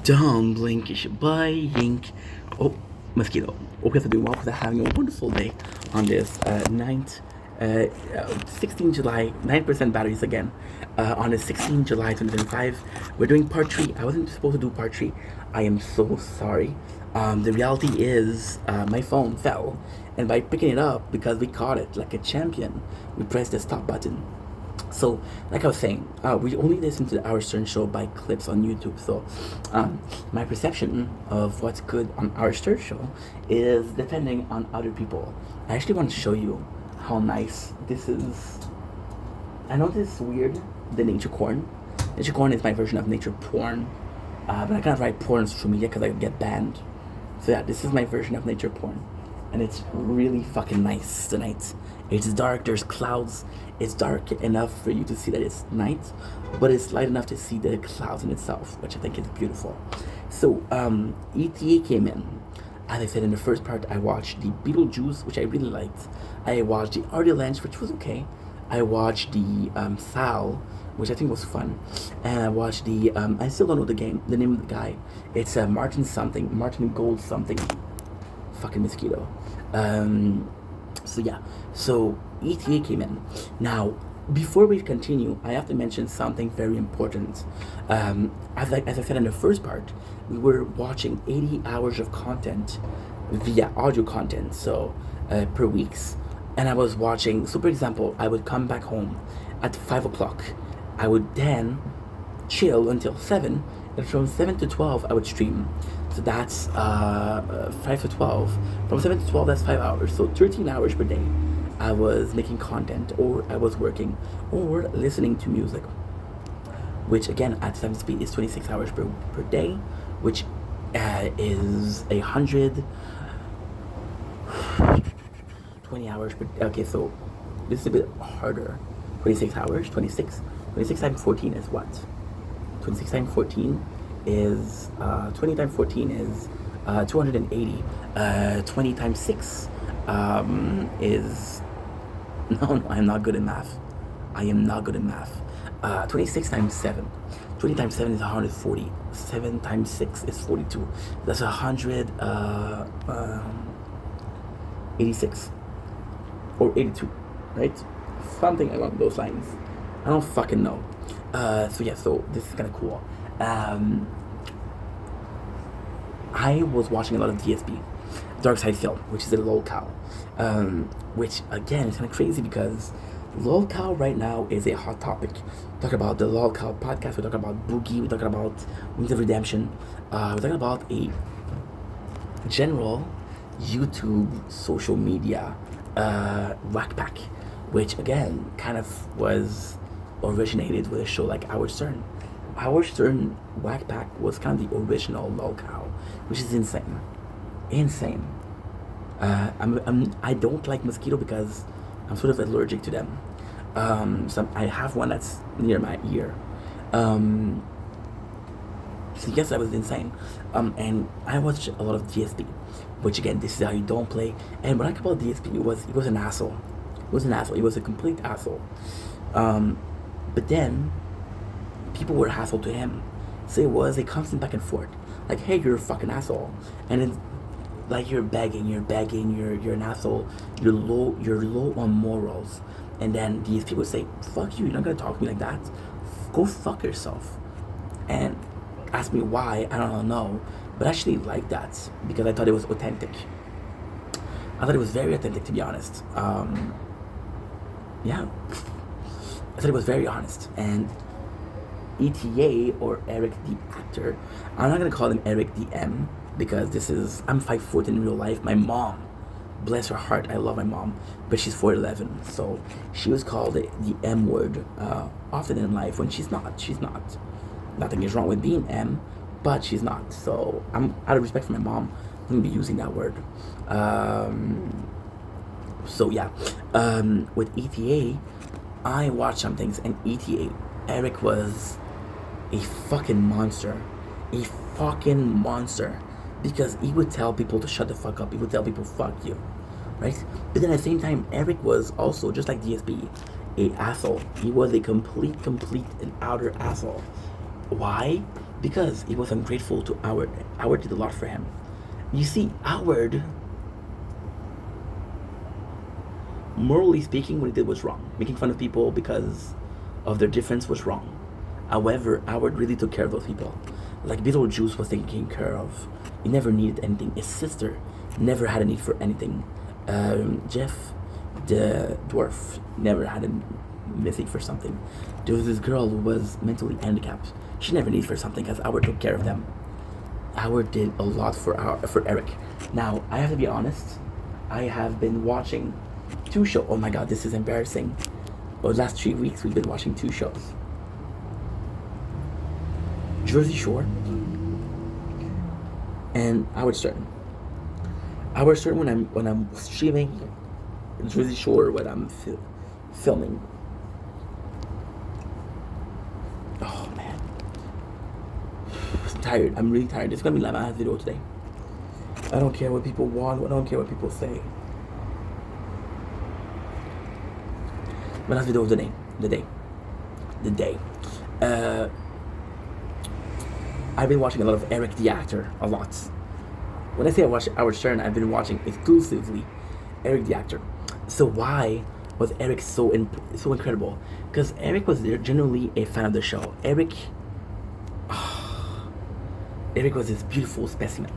Don't blink, it's your boy Yink. Oh, mosquito. Hope you have to do well for having a wonderful day on this 16 July, 9% batteries again. On the 16 July 2025, we're doing part 3. I wasn't supposed to do part 3. I am so sorry. The reality is, my phone fell, and by picking it up, because we caught it like a champion, we pressed the stop button. So, like I was saying, we only listen to the Our Stern show by clips on YouTube. So, my perception of what's good on Our Stern show is depending on other people. I actually want to show you how nice this is. I know this is weird, the nature corn. Nature corn is my version of nature porn. But I can't write porn on social media because I get banned. So yeah, this is my version of nature porn. And it's really fucking nice tonight. It's dark, there's clouds. It's dark enough for you to see that it's night, but it's light enough to see the clouds in itself, which I think is beautiful. So, ETA came in. As I said in the first part, I watched the Beetlejuice, which I really liked. I watched the Artie Lange, which was okay. I watched the Sal, which I think was fun. And I watched the, I still don't know the name of the guy. It's Martin Gold something. Fucking mosquito. So yeah, so ETA came in. Now, before we continue, I have to mention something very important. As I said in the first part, we were watching 80 hours of content via audio content, so per weeks. And I was watching, so for example, I would come back home at 5 o'clock. I would then chill until 7, and from 7 to 12, I would stream. So that's 5 to 12. From 7 to 12, that's 5 hours. So 13 hours per day. I was making content, or I was working, or listening to music. Which again, at 7 speed, is 26 hours per day, which is 120 hours per day. Okay, so this is a bit harder. 26 hours, 26 times 14 is what? 26 times 14 is 20 times 14 is 280. 20 times 6 is no, I'm not good at math. I am not good at math. 26 times 7. 20 times 7 is 140. 7 times 6 is 42. That's 186 or 82, right? Something along those lines. I don't fucking know. So yeah, so this is kind of cool. I was watching a lot of DSP, Dark Side Film, which is a lolcow, which again is kind of crazy because lolcow right now is a hot topic. We talk about the lolcow podcast. We talk about Boogie. We talk about Wings of Redemption. We talk about a general YouTube social media whack pack, which again kind of was originated with a show like Our Stern. Our Stern Whack Pack was kind of the original lolcow, which is insane. Insane. I don't like mosquito because I'm sort of allergic to them. So I have one that's near my ear. So yes, that was insane. And I watched a lot of DSP, which again, this is how you don't play. And what I like about DSP, he was an asshole. He was an asshole. He was a complete asshole. But then people were asshole to him. So it was a constant back and forth. Like, hey, you're a fucking asshole. And then like you're begging, you're an asshole, you're low on morals. And then these people say, fuck you, you're not gonna talk to me like that. Go fuck yourself. And ask me why, I don't know. But I actually like that because I thought it was authentic. I thought it was very authentic, to be honest. Yeah. I thought it was very honest. And ETA, or Eric the actor, I'm not gonna call him Eric the M because I'm 5'4" in real life. My mom, bless her heart, I love my mom, but she's 4'11", so she was called the M word often in life when she's not. Nothing is wrong with being M, but she's not. So I'm, out of respect for my mom, I'm gonna be using that word. So yeah, with ETA, I watched some things, and ETA, Eric was a fucking monster. Because he would tell people to shut the fuck up. He would tell people, fuck you. Right? But then at the same time, Eric was also, just like DSP, a asshole. He was a complete and outer asshole. Why? because he was ungrateful to Howard. Howard did a lot for him. You see, Howard, morally speaking, what he did was wrong. Making fun of people because of their difference was wrong. However, Howard really took care of those people. Like Beetlejuice was taken care of. He never needed anything. His sister never had a need for anything. Jeff, the dwarf, never had a need for something. There was this girl who was mentally handicapped. She never needed for something because Howard took care of them. Howard did a lot for Eric. Now, I have to be honest. I have been watching 2 shows. Oh my god, this is embarrassing. Over the last 3 weeks, we've been watching 2 shows. Jersey Shore and Howard Stern. Howard Stern when I'm streaming, Jersey Shore when I'm filming. Oh man, I'm tired. I'm really tired. It's gonna be like my last video today. I don't care what people want. I don't care what people say. My last video of the day. I've been watching a lot of Eric the actor, a lot. When I say I watch Howard Stern, I've been watching exclusively Eric the actor. So why was Eric so incredible? Because Eric was genuinely a fan of the show. Eric was this beautiful specimen.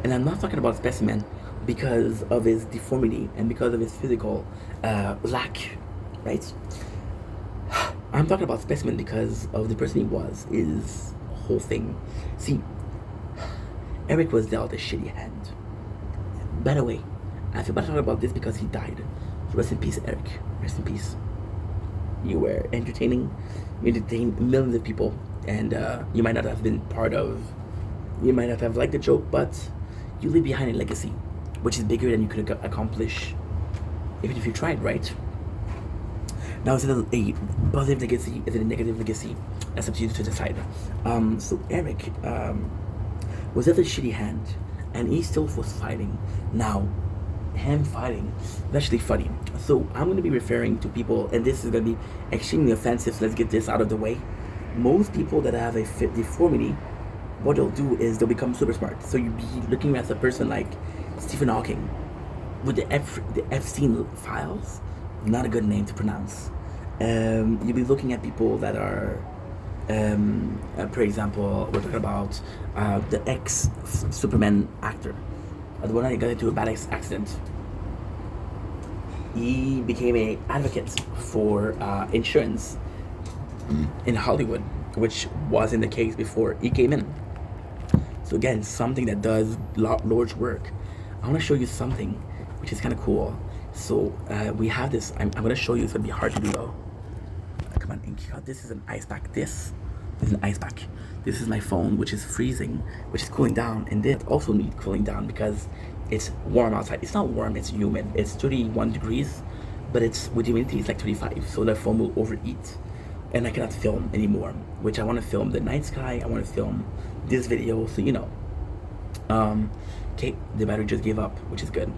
And I'm not talking about specimen because of his deformity and because of his physical lack, right? I'm talking about specimen because of the person he was, his whole thing. See, Eric was dealt a shitty hand. By the way, I feel bad talking about this because he died. Rest in peace, Eric. Rest in peace. You were entertaining. You entertained millions of people, and you might not have been you might not have liked the joke, but you leave behind a legacy, which is bigger than you could accomplish, even if you tried, right? Now, is it a positive legacy? Is it a negative legacy? That's up to you to decide. So Eric was at a shitty hand, and he still was fighting. Now, him fighting is actually funny. So I'm going to be referring to people, and this is going to be extremely offensive, so let's get this out of the way. Most people that have a deformity, what they'll do is they'll become super smart. So you'll be looking at a person like Stephen Hawking with the Epstein files, not a good name to pronounce. You'll be looking at people that are, for example, we're talking about the ex-Superman actor. The one that got into a bad accident. He became an advocate for insurance in Hollywood, which wasn't the case before he came in. So again, something that does large work. I want to show you something which is kind of cool. So we have this. I'm going to show you. It's going to be hard to do though. Come on, Inky. This is an ice pack. This is an ice pack. This is my phone, which is freezing, which is cooling down, and this also needs cooling down because it's warm outside. It's not warm, it's humid. It's 31 degrees, but it's with humidity it's like 35, so the phone will overheat, and I cannot film anymore. Which I want to film the night sky. I want to film this video, so you know. Okay, the battery just gave up, which is good,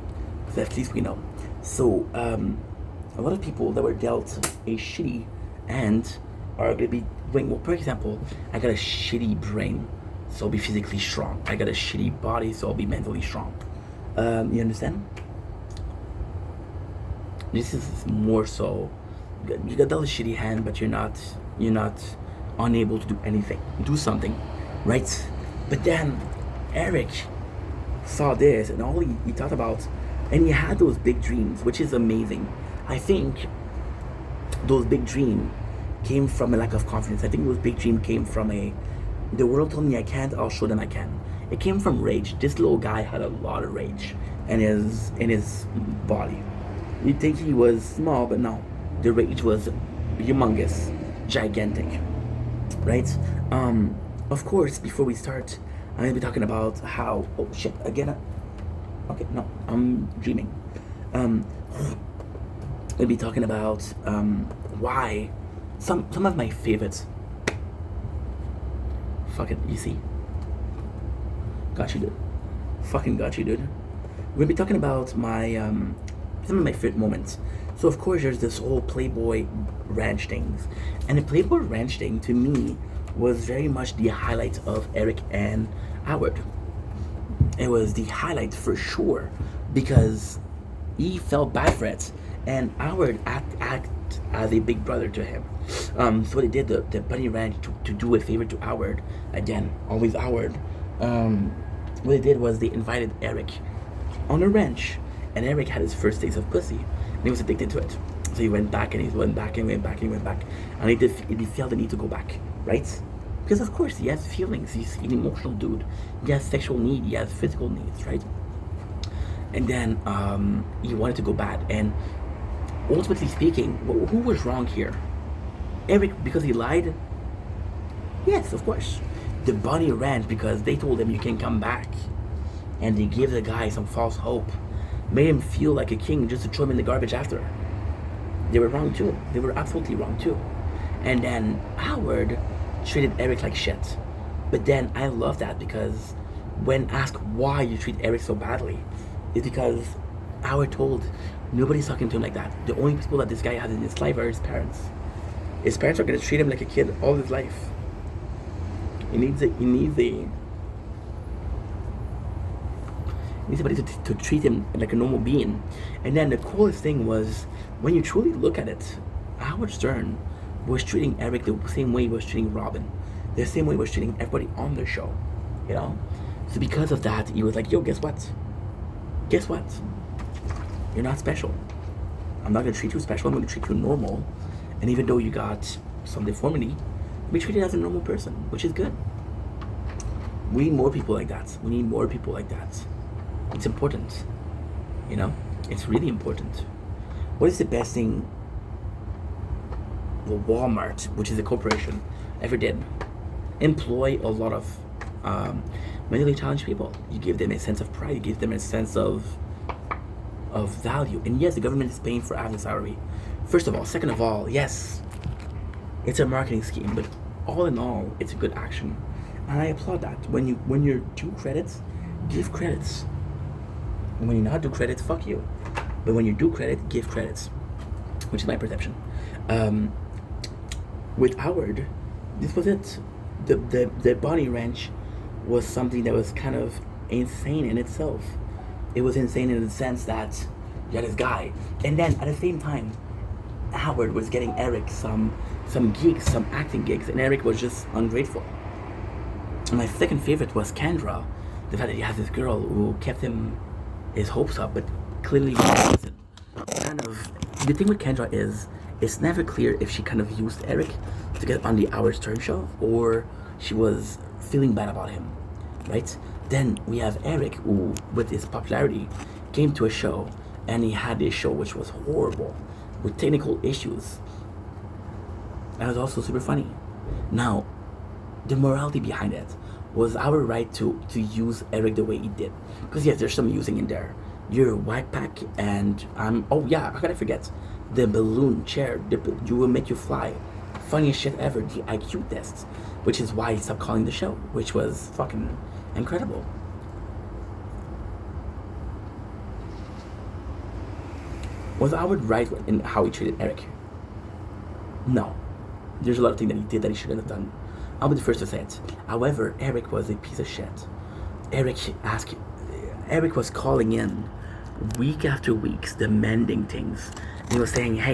so at least we know. So a lot of people that were dealt a shitty hand are going to be doing, well, for example, I got a shitty brain, so I'll be physically strong. I got a shitty body, so I'll be mentally strong. You understand? This is more so, you got a shitty hand, but you're not unable to do anything. Do something, right? But then Eric saw this, and all he thought about, and he had those big dreams, which is amazing. I think those big dreams came from a lack of confidence. I think those big dreams came from the world told me I can't, I'll show them I can. It came from rage. This little guy had a lot of rage in his body. You'd think he was small, but no. The rage was humongous, gigantic, right? Of course, before we start, I'm gonna be talking about how, oh shit, again, okay, no, I'm dreaming. I'll be talking about why some of my favorites. Fuck it, you see. Got you, dude. Fucking got you, dude. We're gonna be talking about my some of my favorite moments. So of course there's this whole Playboy Ranch things, and the Playboy Ranch thing to me was very much the highlight of Eric and Howard. It was the highlight for sure because he felt bad for it, and Howard act as a big brother to him. So what they did, the bunny ranch to do a favor to Howard, again, always Howard. What they did was they invited Eric on a ranch, and Eric had his first taste of pussy, and he was addicted to it. So he went back and he went back and went back and he went back, and he felt the need to go back, right? Because of course he has feelings. He's an emotional dude. He has sexual need. He has physical needs, right? And then he wanted to go bad. And ultimately speaking, who was wrong here? Eric because he lied? Yes, of course. The bunny ranch because they told him you can come back, and they gave the guy some false hope, made him feel like a king just to throw him in the garbage after. They were wrong too. They were absolutely wrong too. And then Howard treated Eric like shit. But then I love that because when asked why you treat Eric so badly, it's because Howard told nobody's talking to him like that. The only people that this guy has in his life are his parents. His parents are gonna treat him like a kid all his life. He needs somebody to treat him like a normal being. And then the coolest thing was when you truly look at it, Howard Stern was treating Eric the same way he was treating Robin, the same way he was treating everybody on the show, you know. So because of that, he was like, "Yo, guess what? Guess what? You're not special. I'm not gonna treat you special. I'm gonna treat you normal. And even though you got some deformity, be treated as a normal person, which is good. We need more people like that. We need more people like that. It's important, you know. It's really important. What is the best thing Walmart, which is a corporation, ever did? Employ a lot of mentally challenged people. You give them a sense of pride. You give them a sense of value. And yes, the government is paying for half the salary. First of all. Second of all, yes, it's a marketing scheme, but all in all, it's a good action, and I applaud that. When you're due credits, give credits. And when you're not due credits, fuck you. But when you do credit, give credits, which is my perception. With Howard, this was it. The bunny ranch was something that was kind of insane in itself. It was insane in the sense that you had this guy, and then at the same time, Howard was getting Eric some gigs, some acting gigs, and Eric was just ungrateful. And my second favorite was Kendra, the fact that he had this girl who kept his hopes up, but clearly he wasn't. Kind of the thing with Kendra is it's never clear if she kind of used Eric to get on the Howard Stern show or she was feeling bad about him, right? Then we have Eric, who, with his popularity, came to a show and he had this show which was horrible, with technical issues. That was also super funny. Now, the morality behind it was our right to use Eric the way he did. Because yes, there's some using in there. You're a whack pack and oh yeah, how could I forget? The balloon chair, you will make you fly. Funniest shit ever, the IQ test. Which is why he stopped calling the show, which was fucking incredible. Was Howard right in how he treated Eric? No. There's a lot of things that he did that he shouldn't have done. I'll be the first to say it. However, Eric was a piece of shit. Eric was calling in week after week, demanding things. And he was saying, hey,